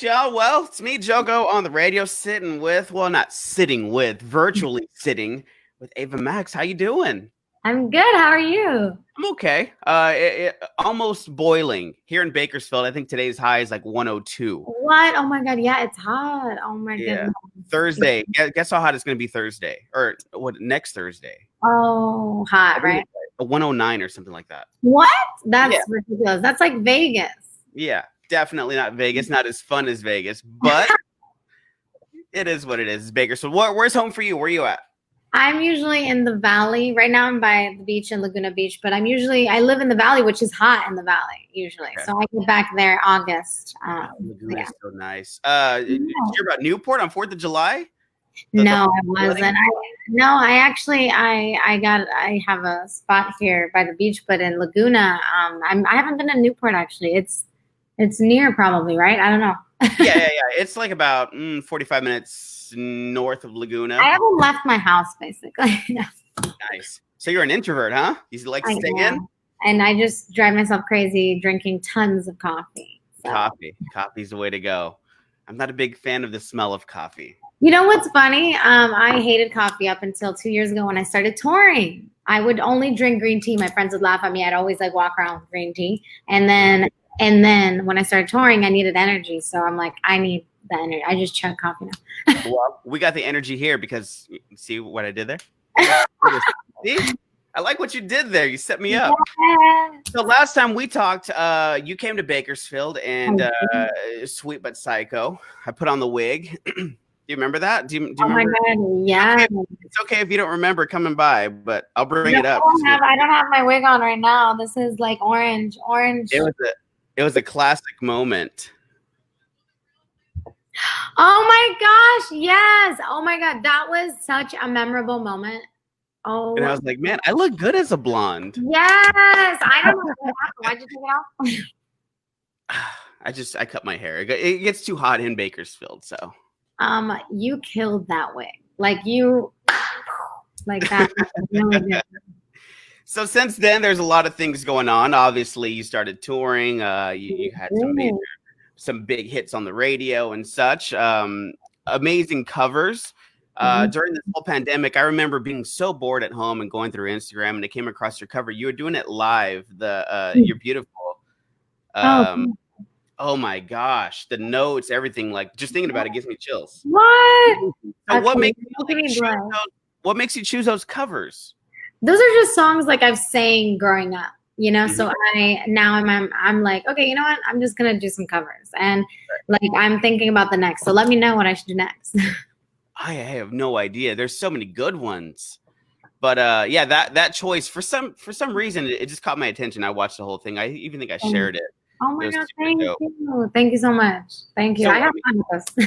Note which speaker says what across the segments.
Speaker 1: Y'all. Well, it's me, Jogo, on the radio, not sitting with, virtually sitting with Ava Max. How you doing?
Speaker 2: I'm good. How are you?
Speaker 1: I'm okay. Almost boiling here in Bakersfield. I think today's high is like 102.
Speaker 2: What? Oh my God. Yeah, it's hot. Oh my
Speaker 1: Yeah.
Speaker 2: goodness.
Speaker 1: Thursday. Guess how hot it's going to be Thursday? Or what, next Thursday?
Speaker 2: Oh, hot, right?
Speaker 1: A 109 or something like that.
Speaker 2: What? That's ridiculous. That's like Vegas.
Speaker 1: Yeah, definitely not Vegas. Not as fun as Vegas, but it is what it is. It's Bakersfield. Where's home for you? Where are you at?
Speaker 2: I'm usually in the valley. Right now I'm by the beach in Laguna Beach, but I live in the valley, which is hot in the valley usually. Okay. So I get back there August.
Speaker 1: Laguna is so nice. Did you hear about Newport on 4th of July?
Speaker 2: No, I wasn't. I have a spot here by the beach, but in Laguna, I haven't been in Newport actually. It's near probably, right? I don't know.
Speaker 1: Yeah. It's like about 45 minutes north of Laguna.
Speaker 2: I haven't left my house basically.
Speaker 1: Nice. So you're an introvert, huh? You like to stay in?
Speaker 2: And I just drive myself crazy drinking tons of coffee. So.
Speaker 1: Coffee's the way to go. I'm not a big fan of the smell of coffee.
Speaker 2: You know what's funny? I hated coffee up until 2 years ago when I started touring. I would only drink green tea. My friends would laugh at me. I'd always like walk around with green tea. And then when I started touring, I needed energy. So I'm like, I need the energy. I just chug coffee now.
Speaker 1: Well, we got the energy here because see what I did there? See? I like what you did there. You set me up. Yeah. So last time we talked, you came to Bakersfield and Sweet But Psycho. I put on the wig. Do you remember that? Do you remember?
Speaker 2: My God, yeah.
Speaker 1: It's okay if you don't remember coming by, but I'll bring it up.
Speaker 2: I don't have my wig on right now. This is like orange.
Speaker 1: It was a classic moment.
Speaker 2: Oh my gosh, yes. Oh my God, that was such a memorable moment. Oh.
Speaker 1: And I was like, man, I look good as a blonde.
Speaker 2: Yes. I don't know what happened. Why'd you take it
Speaker 1: off? I cut my hair. It gets too hot in Bakersfield, so.
Speaker 2: You killed that wig. Like that.
Speaker 1: So since then, there's a lot of things going on. Obviously, you started touring. You had some big hits on the radio and such. Amazing covers. During this whole pandemic, I remember being so bored at home and going through Instagram, and I came across your cover. You were doing it live. You're beautiful. Oh my gosh, the notes, everything. Like just thinking about it gives me chills.
Speaker 2: What?
Speaker 1: So what makes you choose those covers?
Speaker 2: Those are just songs like I've sang growing up, you know. So I'm like, okay, you know what? I'm just gonna do some covers, and like I'm thinking about the next. So let me know what I should do next.
Speaker 1: I have no idea. There's so many good ones, but yeah, that choice for some reason it just caught my attention. I watched the whole thing. I even think I shared it.
Speaker 2: Oh my God! Thank you so much. Thank you. So, I have fun with this.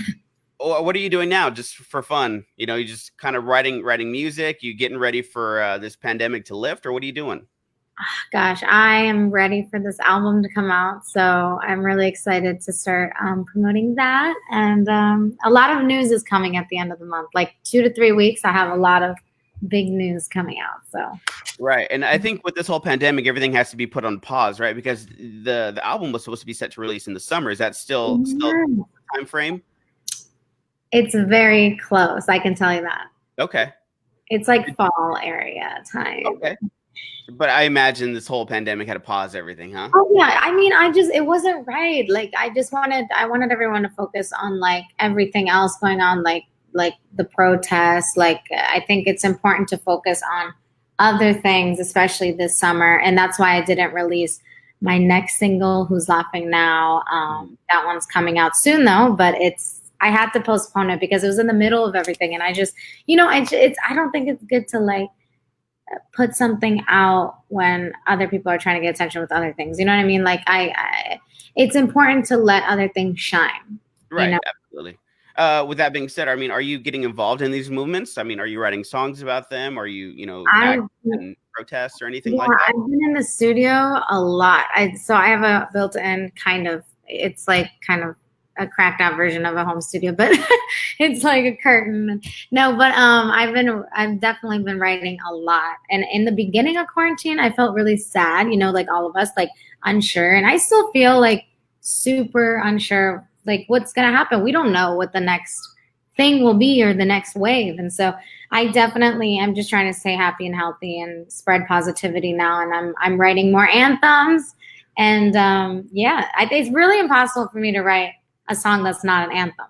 Speaker 1: What are you doing now, just for fun? You know, you just kind of writing music. You getting ready for this pandemic to lift, or what are you doing?
Speaker 2: Gosh, I am ready for this album to come out, so I'm really excited to start promoting that. And a lot of news is coming at the end of the month, like 2 to 3 weeks. I have a lot of big news coming out. So
Speaker 1: right, and I think with this whole pandemic, everything has to be put on pause, right? Because the album was supposed to be set to release in the summer. Is that still the time frame?
Speaker 2: It's very close. I can tell you that.
Speaker 1: Okay.
Speaker 2: It's like fall area time.
Speaker 1: Okay. But I imagine this whole pandemic had to pause everything, huh?
Speaker 2: Oh yeah. I mean, it wasn't right. Like I wanted everyone to focus on like everything else going on, like the protests. Like I think it's important to focus on other things, especially this summer. And that's why I didn't release my next single, Who's Laughing Now. That one's coming out soon though, but I had to postpone it because it was in the middle of everything. And I just, you know, I don't think it's good to like put something out when other people are trying to get attention with other things. You know what I mean? Like it's important to let other things shine.
Speaker 1: Right.
Speaker 2: You know?
Speaker 1: Absolutely. With that being said, I mean, are you getting involved in these movements? I mean, are you writing songs about them? Are you, in protests or anything like that?
Speaker 2: I've been in the studio a lot. So I have a built-in it's like kind of a cracked out version of a home studio, but it's like a curtain. No, but I've definitely been writing a lot. And in the beginning of quarantine, I felt really sad, you know, like all of us, like unsure. And I still feel like super unsure like what's going to happen. We don't know what the next thing will be or the next wave. And so I definitely am just trying to stay happy and healthy and spread positivity now. And I'm writing more anthems. And it's really impossible for me to write a song that's not an anthem.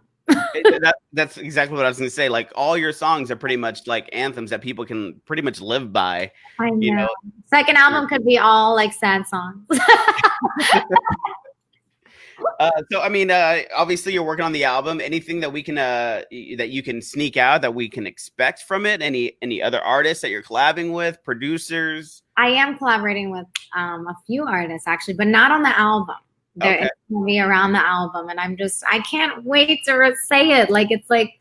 Speaker 1: That's exactly what I was going to say. Like all your songs are pretty much like anthems that people can pretty much live by.
Speaker 2: I know. You know? Second album could be all like sad songs.
Speaker 1: So I mean, obviously you're working on the album. Anything that we can that you can sneak out that we can expect from it? Any other artists that you're collabing with, producers?
Speaker 2: I am collaborating with a few artists actually, but not on the album. It's gonna be around the album, and I can't wait to say it. Like it's like,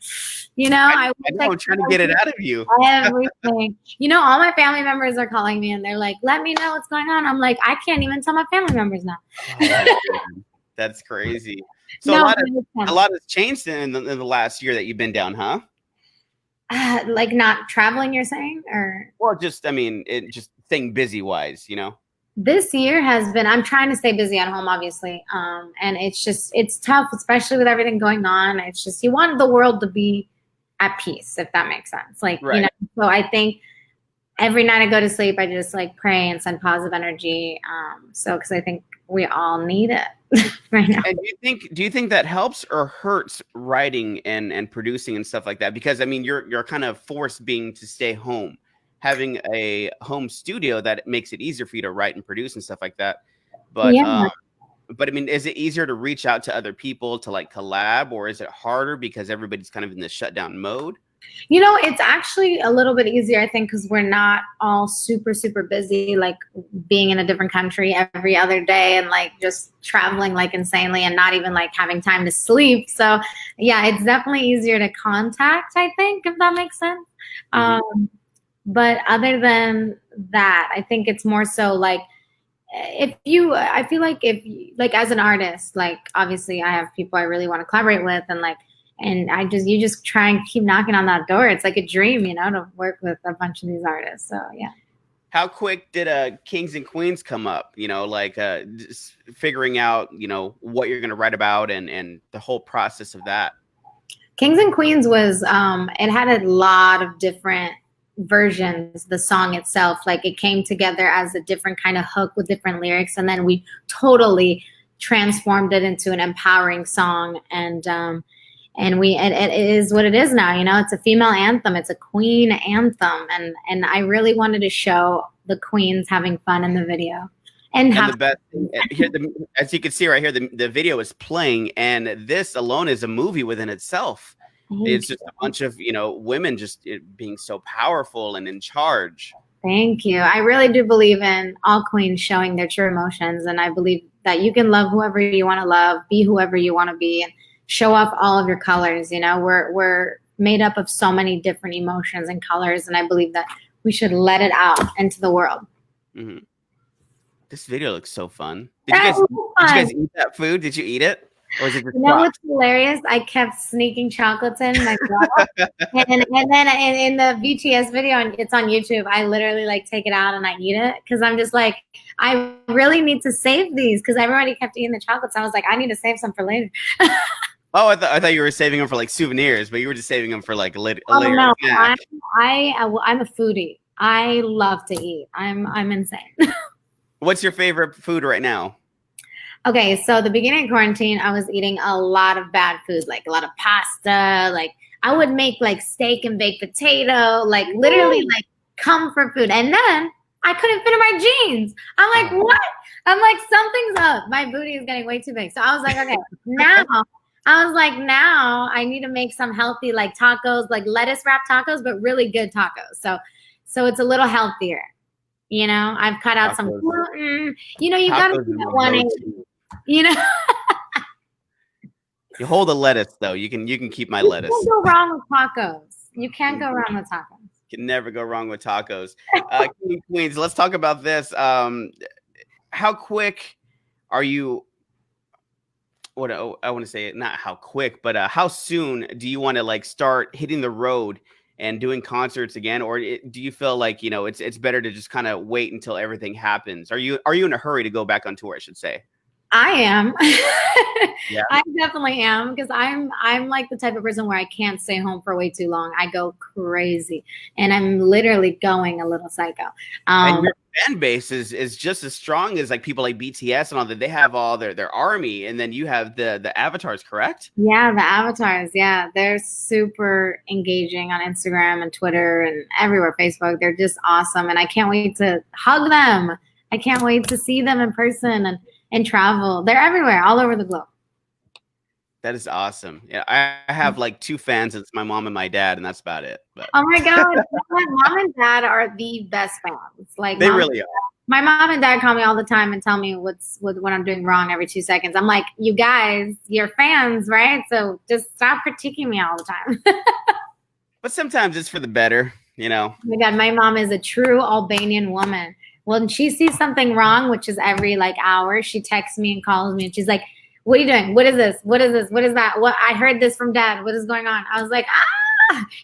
Speaker 2: you know,
Speaker 1: I'm trying to get it out of you.
Speaker 2: Everything. You know, all my family members are calling me, and they're like, "Let me know what's going on." I'm like, I can't even tell my family members now.
Speaker 1: That's crazy. So a lot has changed in the last year that you've been down, huh?
Speaker 2: Like not traveling, you're saying, or?
Speaker 1: Well, just I mean, just staying busy wise, you know.
Speaker 2: This year has been, I'm trying to stay busy at home, obviously. And it's tough, especially with everything going on. It's just, you want the world to be at peace, if that makes sense. Like, right. You know, so I think every night I go to sleep, I just like pray and send positive energy. Cause I think we all need it right now.
Speaker 1: And do you think that helps or hurts writing and producing and stuff like that? Because I mean, you're kind of forced being to stay home. Having a home studio that makes it easier for you to write and produce and stuff like that. But I mean, is it easier to reach out to other people to like collab, or is it harder because everybody's kind of in this shutdown mode?
Speaker 2: You know, it's actually a little bit easier, I think, because we're not all super, super busy, like being in a different country every other day and like just traveling like insanely and not even like having time to sleep. So yeah, it's definitely easier to contact, I think, if that makes sense. Mm-hmm. But other than that, I think it's more so like I feel like like as an artist, like obviously I have people I really want to collaborate with and you just try and keep knocking on that door. It's like a dream, you know, to work with a bunch of these artists. So yeah.
Speaker 1: How quick did Kings and Queens come up? You know, like just figuring out, you know, what you're going to write about and the whole process of that.
Speaker 2: Kings and Queens was it had a lot of different versions. The song itself, like it came together as a different kind of hook with different lyrics, and then we totally transformed it into an empowering song. And it is what it is now. You know, it's a female anthem. It's a queen anthem, and I really wanted to show the queens having fun in the video. And
Speaker 1: the best here, as you can see right here, the video is playing, and this alone is a movie within itself. It's just a bunch of, you know, women just being so powerful and in charge.
Speaker 2: Thank you. I really do believe in all queens showing their true emotions. And I believe that you can love whoever you want to love, be whoever you want to be, and show off all of your colors. You know, we're made up of so many different emotions and colors. And I believe that we should let it out into the world.
Speaker 1: Mm-hmm. This video looks so fun. Did you guys eat that food? Did you eat it? Or is it just
Speaker 2: what's hilarious? I kept sneaking chocolates in myself. and then in the BTS video, and it's on YouTube, I literally like take it out and I eat it because I'm just like, I really need to save these because everybody kept eating the chocolates. I was like, I need to save some for later.
Speaker 1: Oh, I thought you were saving them for like souvenirs, but you were just saving them for like a later
Speaker 2: no,
Speaker 1: snack.
Speaker 2: I'm a foodie. I love to eat. I'm insane.
Speaker 1: What's your favorite food right now?
Speaker 2: Okay, so the beginning of quarantine, I was eating a lot of bad food, like a lot of pasta. Like I would make like steak and baked potato, like literally like comfort food. And then I couldn't fit in my jeans. I'm like, what? I'm like, something's up. My booty is getting way too big. So I was like, okay, now I need to make some healthy like tacos, like lettuce wrapped tacos, but really good tacos. So it's a little healthier. You know, I've cut out some gluten. You know, you gotta keep it 180. You know,
Speaker 1: you hold a lettuce though. You can keep my lettuce.
Speaker 2: You can't go wrong with tacos. You can't go wrong with tacos.
Speaker 1: You can never go wrong with tacos. Queens, let's talk about this. How quick are you? What I want to say, not how quick, but how soon do you want to like start hitting the road and doing concerts again, or do you feel like, you know, it's better to just kind of wait until everything happens? Are you in a hurry to go back on tour, I should say?
Speaker 2: I am.
Speaker 1: Yeah.
Speaker 2: I definitely am, because I'm like the type of person where I can't stay home for way too long. I go crazy, and I'm literally going a little psycho.
Speaker 1: And your fan base is just as strong as like people like BTS and all that. They have all their army, and then you have the avatars, correct?
Speaker 2: Yeah, the avatars. Yeah, they're super engaging on Instagram and Twitter and everywhere, Facebook. They're just awesome, and I can't wait to hug them. I can't wait to see them in person and travel. They're everywhere, all over the globe.
Speaker 1: That is awesome. Yeah, I have like 2 fans. It's my mom and my dad, and that's about it. But
Speaker 2: Oh my God, you know what? Mom and dad are the best fans. Like
Speaker 1: they really are.
Speaker 2: my mom and dad call me all the time and tell me what I'm doing wrong every 2 seconds. I'm like, you guys, you're fans, right? So just stop critiquing me all the time.
Speaker 1: But sometimes it's for the better, you know.
Speaker 2: Oh my God, my mom is a true Albanian woman. When she sees something wrong, which is every like hour, she texts me and calls me, and she's like, what are you doing? What is this? What is this? What is that? What, I heard this from dad. What is going on? I was like,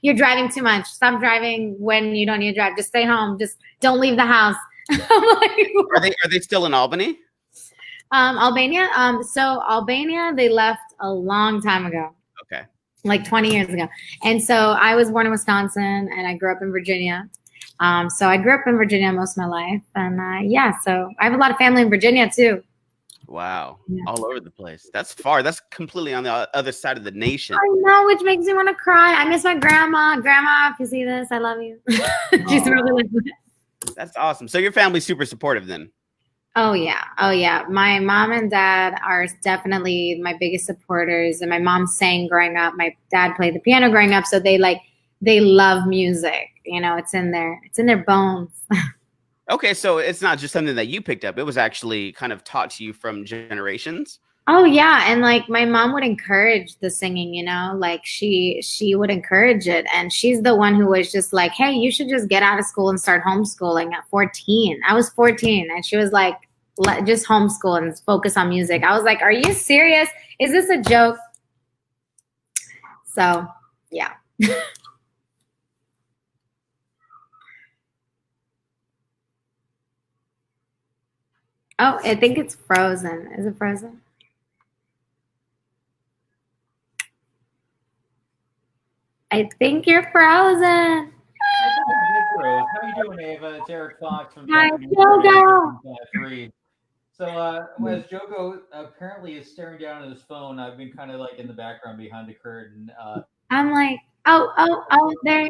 Speaker 2: you're driving too much. Stop driving when you don't need to drive. Just stay home. Just don't leave the house. I'm like,
Speaker 1: Are they still in Albany?
Speaker 2: Albania. So Albania, they left a long time ago.
Speaker 1: Okay.
Speaker 2: Like 20 years ago. And so I was born in Wisconsin, and I grew up in Virginia. So I grew up in Virginia most of my life. And yeah, so I have a lot of family in Virginia too.
Speaker 1: Wow.
Speaker 2: Yeah.
Speaker 1: All over the place. That's far. That's completely on the other side of the nation.
Speaker 2: I know, which makes me want to cry. I miss my grandma. Grandma, if you see this, I love you. She's really like,
Speaker 1: that's awesome. So your family's super supportive then.
Speaker 2: oh yeah. Oh yeah. My mom and dad are definitely my biggest supporters. And my mom sang growing up. My dad played the piano growing up. So they love music. You know, it's in their bones.
Speaker 1: Okay, so it's not just something that you picked up. It was actually kind of taught to you from generations.
Speaker 2: Oh yeah, and like my mom would encourage the singing, you know, like she would encourage it, and she's the one who was just like, "Hey, you should just get out of school and start homeschooling at 14." I was 14, and she was like, "Just homeschool and focus on music." I was like, "Are you serious? Is this a joke?" So, yeah. Oh, I think it's frozen. Is it frozen? I think you're frozen.
Speaker 3: How you doing, Ava? It's Eric Fox from
Speaker 2: Hi, Jogo.
Speaker 3: So as Jogo apparently is staring down at his phone, I've been kind of like in the background behind the curtain.
Speaker 2: I'm like, oh, there's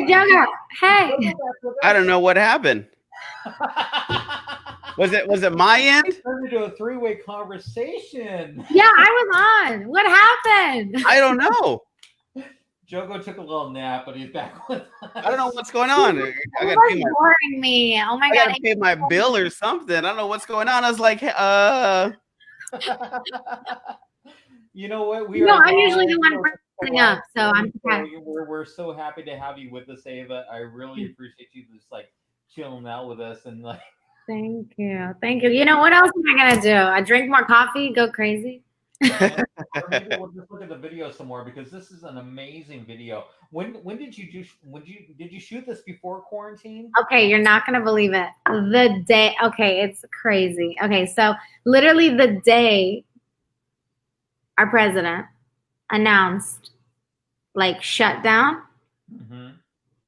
Speaker 2: Jogo. Hey.
Speaker 1: I don't know what happened. Was it my end?
Speaker 3: It turned into a 3-way conversation.
Speaker 2: Yeah, I was on. What happened?
Speaker 1: I don't know.
Speaker 3: Jogo took a little nap, but he's back with us.
Speaker 1: I don't know what's going on. I gotta pay
Speaker 2: boring me. Oh my God.
Speaker 1: I gotta pay my bill or something. I don't know what's going on. I was like, hey,
Speaker 3: You know what?
Speaker 2: I'm usually the one bringing up, so I'm surprised.
Speaker 3: We're so happy to have you with us, Ava. I really appreciate you just like chilling out with us and like.
Speaker 2: Thank you. You know what else am I gonna do? I drink more coffee, go crazy.
Speaker 3: Or maybe we'll just look at the video some more, because this is an amazing video. When did you shoot this before quarantine?
Speaker 2: Okay, you're not gonna believe it. The day, okay, it's crazy. Okay, so literally the day our president announced like shutdown,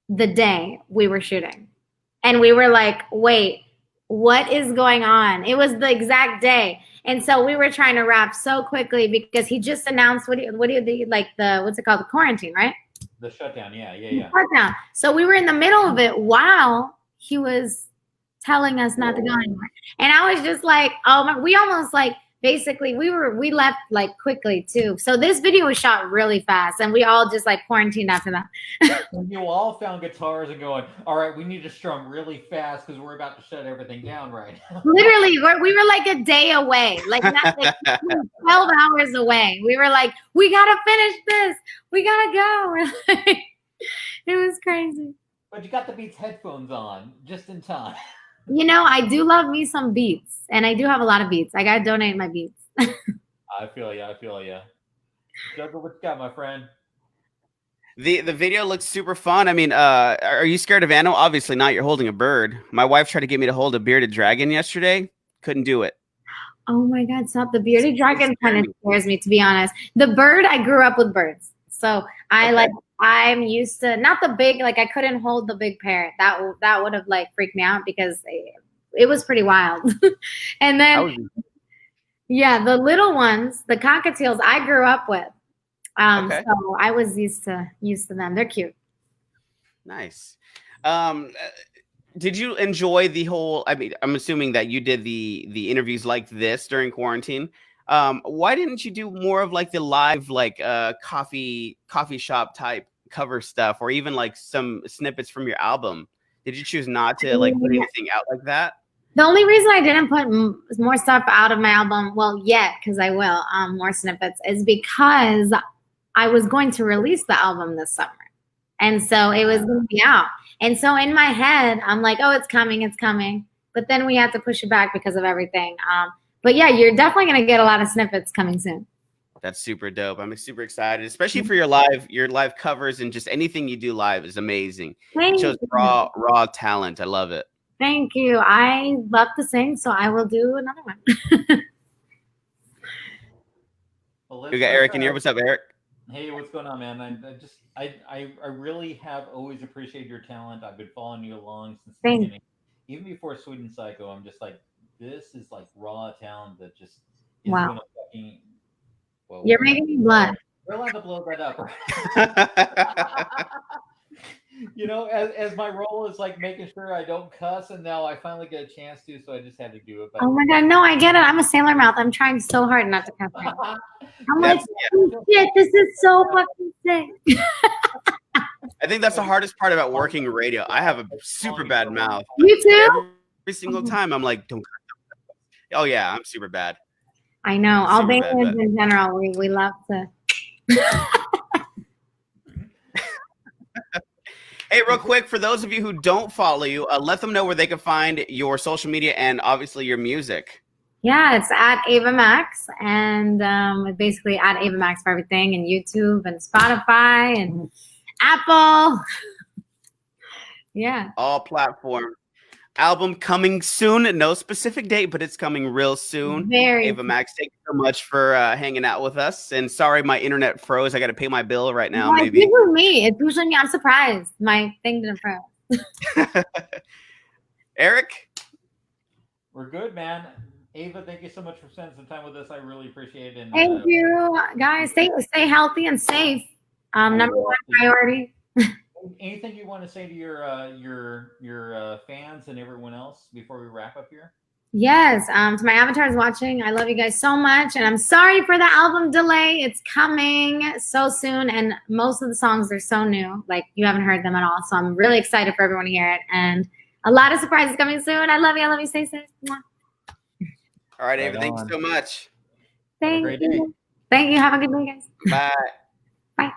Speaker 2: the day we were shooting, and we were like, wait, what is going on? It was the exact day. And so we were trying to wrap so quickly because he just announced what's it called? The quarantine, right?
Speaker 3: The shutdown. Yeah.
Speaker 2: Shutdown. So we were in the middle of it while he was telling us not to go anymore. And I was just like, oh my, we almost like, basically we left like quickly too. So this video was shot really fast, and we all just like quarantined after that.
Speaker 3: You all found guitars and going, all right, we need to strum really fast because we're about to shut everything down right now.
Speaker 2: Literally, we were like a day away, like 12 hours away. We were like, we gotta finish this. We gotta go. It was crazy.
Speaker 3: But you got the Beats headphones on just in time.
Speaker 2: You know, I do love me some Beats, and I do have a lot of Beats. I gotta donate my Beats.
Speaker 3: I feel ya. Joker, what you got, my friend?
Speaker 1: The video looks super fun. I mean, are you scared of animal? Obviously not. You're holding a bird. My wife tried to get me to hold a bearded dragon yesterday. Couldn't do it.
Speaker 2: Oh my God, stop. The bearded dragon kind of scares me, to be honest. The bird, I grew up with birds. So I'm used to, not the big, like I couldn't hold the big parrot. That would have like freaked me out because it was pretty wild. And then, yeah, the little ones, the cockatiels, I grew up with. So I was used to them. They're cute.
Speaker 1: Nice. Did you enjoy the whole, I mean, I'm assuming that you did the interviews like this during quarantine. Why didn't you do more of like the live, like coffee shop type cover stuff, or even like some snippets from your album? Did you choose not to like put anything out like that?
Speaker 2: The only reason I didn't put more stuff out of my album, well, yet, because I will, more snippets, is because I was going to release the album this summer. And so it was going to be out. And so in my head, I'm like, oh, it's coming. But then we had to push it back because of everything. But yeah, you're definitely going to get a lot of snippets coming soon.
Speaker 1: That's super dope. I'm super excited, especially for your live covers, and just anything you do live is amazing. It shows raw talent. I love it.
Speaker 2: Thank you. I love to sing, so I will do another one.
Speaker 1: We got Eric in here. What's up, Eric?
Speaker 3: Hey, what's going on, man? I really have always appreciated your talent. I've been following you along since the beginning. Even before Sweden Psycho, I'm just like, this is like raw talent that just is gonna fucking. Well,
Speaker 2: you're making me blush.
Speaker 3: We're allowed to blow that up. You know, as my role is like making sure I don't cuss, and now I finally get a chance to, so I just had to do it. But
Speaker 2: oh my God, no, I get it. I'm a sailor mouth. I'm trying so hard not to cuss. I'm like, shit, this is so fucking sick.
Speaker 1: I think that's the hardest part about working radio. I have a super bad mouth.
Speaker 2: You too?
Speaker 1: Every single time I'm like, don't cuss. Oh yeah, I'm super bad.
Speaker 2: I know. Albanians in general, we love to.
Speaker 1: Hey, real quick, for those of you who don't follow you, let them know where they can find your social media and obviously your music.
Speaker 2: Yeah, it's at Ava Max, and basically at Ava Max for everything, and YouTube and Spotify and Apple. Yeah.
Speaker 1: All platforms. Album coming soon. No specific date, but it's coming real soon. Ava Max, thank you so much for hanging out with us. And sorry, my internet froze. I got to pay my bill right now.
Speaker 2: No, maybe. It's usually me. It's usually me. I'm surprised. My thing didn't froze.
Speaker 1: Eric?
Speaker 3: We're good, man. Ava, thank you so much for spending some time with us. I really appreciate it. And,
Speaker 2: thank you, guys. Stay healthy and safe. Number one priority.
Speaker 3: Anything you want to say to your fans and everyone else before we wrap up here?
Speaker 2: Yes. To my avatars watching, I love you guys so much, and I'm sorry for the album delay. It's coming so soon, and most of the songs are so new, like you haven't heard them at all. So I'm really excited for everyone to hear it, and a lot of surprises coming soon. I love you. I love you. Stay safe. Mwah.
Speaker 1: All right, Ava. Thank you so much.
Speaker 2: Thank you. Thank you. Have a good day, guys.
Speaker 1: Bye.
Speaker 2: Bye.